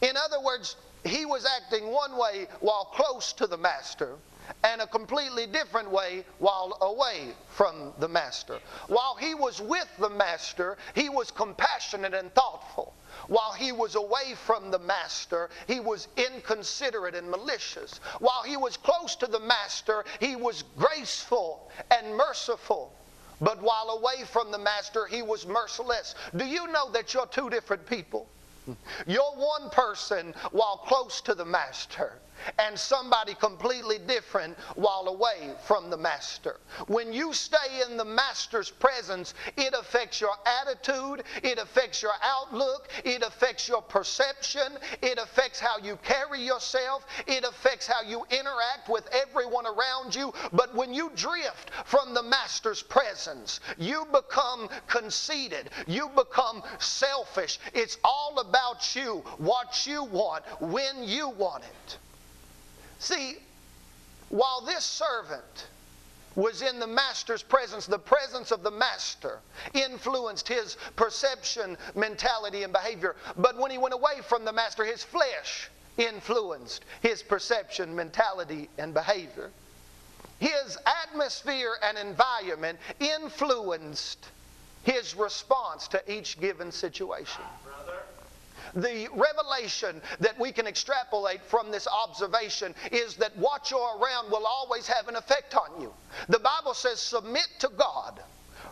In other words, he was acting one way while close to the master, and a completely different way while away from the master. While he was with the master, he was compassionate and thoughtful. While he was away from the master, he was inconsiderate and malicious. While he was close to the master, he was graceful and merciful. But while away from the master, he was merciless. Do you know that you're two different people? You're one person while close to the master, and somebody completely different while away from the master. When you stay in the master's presence, it affects your attitude, it affects your outlook, it affects your perception, it affects how you carry yourself, it affects how you interact with everyone around you. But when you drift from the master's presence, you become conceited, you become selfish. It's all about you, what you want, when you want it. See, while this servant was in the master's presence, the presence of the master influenced his perception, mentality, and behavior. But when he went away from the master, his flesh influenced his perception, mentality, and behavior. His atmosphere and environment influenced his response to each given situation. The revelation that we can extrapolate from this observation is that what you're around will always have an effect on you. The Bible says, submit to God,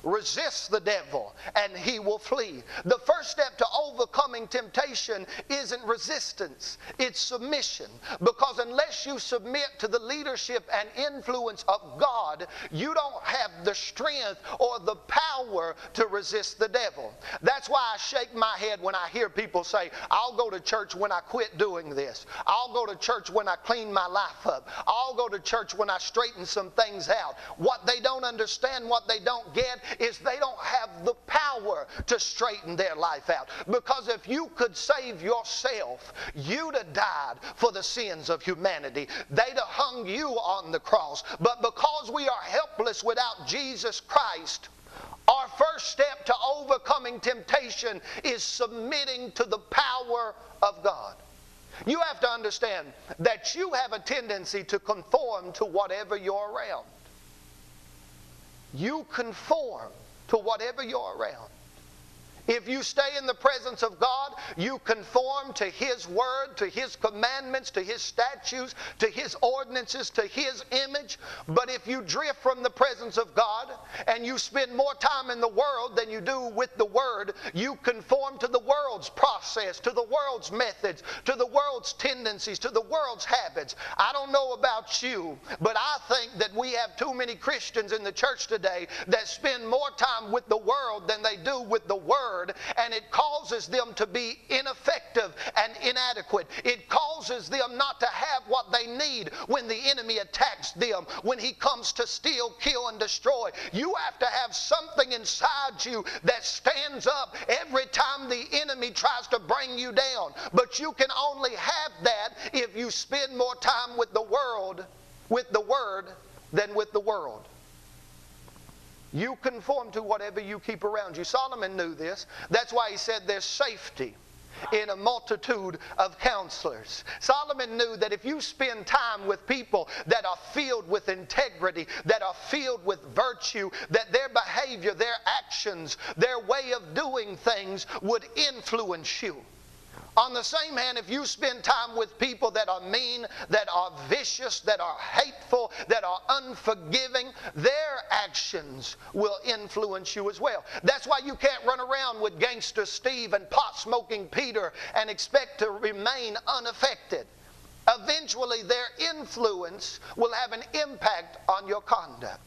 resist the devil, and he will flee. The first step to overcoming temptation isn't resistance, it's submission. Because unless you submit to the leadership and influence of God, you don't have the strength or the power to resist the devil. That's why I shake my head when I hear people say, I'll go to church when I quit doing this. I'll go to church when I clean my life up. I'll go to church when I straighten some things out. What they don't understand, what they don't get, is they don't have the power to straighten their life out. Because if you could save yourself, you'd have died for the sins of humanity. They'd have hung you on the cross. But because we are helpless without Jesus Christ, our first step to overcoming temptation is submitting to the power of God. You have to understand that you have a tendency to conform to whatever you're around. You conform to whatever you're around. If you stay in the presence of God, you conform to His Word, to His commandments, to His statutes, to His ordinances, to His image. But if you drift from the presence of God and you spend more time in the world than you do with the Word, you conform to the world's process, to the world's methods, to the world's tendencies, to the world's habits. I don't know about you, but I think that we have too many Christians in the church today that spend more time with the world than they do with the Word. And it causes them to be ineffective and inadequate. It causes them not to have what they need when the enemy attacks them, when he comes to steal, kill, and destroy. You have to have something inside you that stands up every time the enemy tries to bring you down. But you can only have that if you spend more time with the world, with the Word, than with the world. You conform to whatever you keep around you. Solomon knew this. That's why he said there's safety in a multitude of counselors. Solomon knew that if you spend time with people that are filled with integrity, that are filled with virtue, that their behavior, their actions, their way of doing things would influence you. On the same hand, if you spend time with people that are mean, that are vicious, that are hateful, that are unforgiving, their actions will influence you as well. That's why you can't run around with gangster Steve and pot-smoking Peter and expect to remain unaffected. Eventually, their influence will have an impact on your conduct.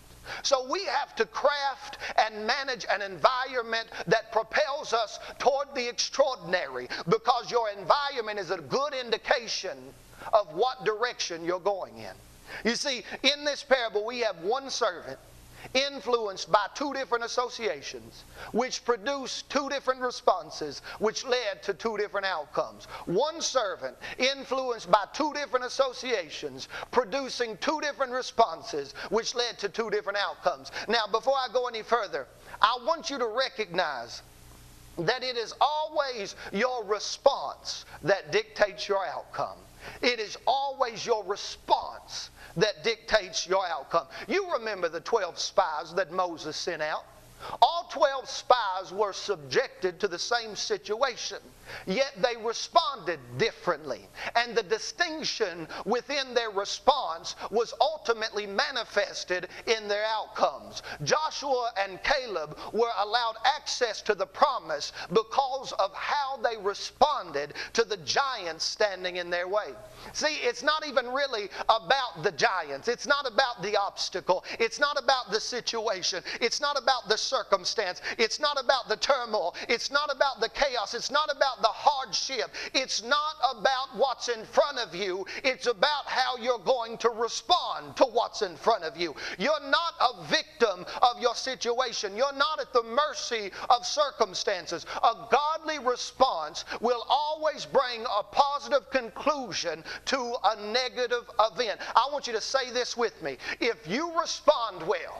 So we have to craft and manage an environment that propels us toward the extraordinary, because your environment is a good indication of what direction you're going in. You see, in this parable we have one servant influenced by two different associations, which produced two different responses, which led to two different outcomes. One servant influenced by two different associations, producing two different responses, which led to two different outcomes. Now, before I go any further, I want you to recognize that it is always your response that dictates your outcome. It is always your response that dictates your outcome. You remember the 12 spies that Moses sent out. All 12 spies were subjected to the same situation, yet they responded differently. And the distinction within their response was ultimately manifested in their outcomes. Joshua and Caleb were allowed access to the promise because of how they responded to the giants standing in their way. See, it's not even really about the giants. It's not about the obstacle. It's not about the situation. It's not about the circumstance. It's not about the turmoil. It's not about the chaos. It's not about the hardship. It's not about what's in front of you. It's about how you're going to respond to what's in front of you. You're not a victim of your situation. You're not at the mercy of circumstances. A godly response will always bring a positive conclusion to a negative event. I want you to say this with me. If you respond well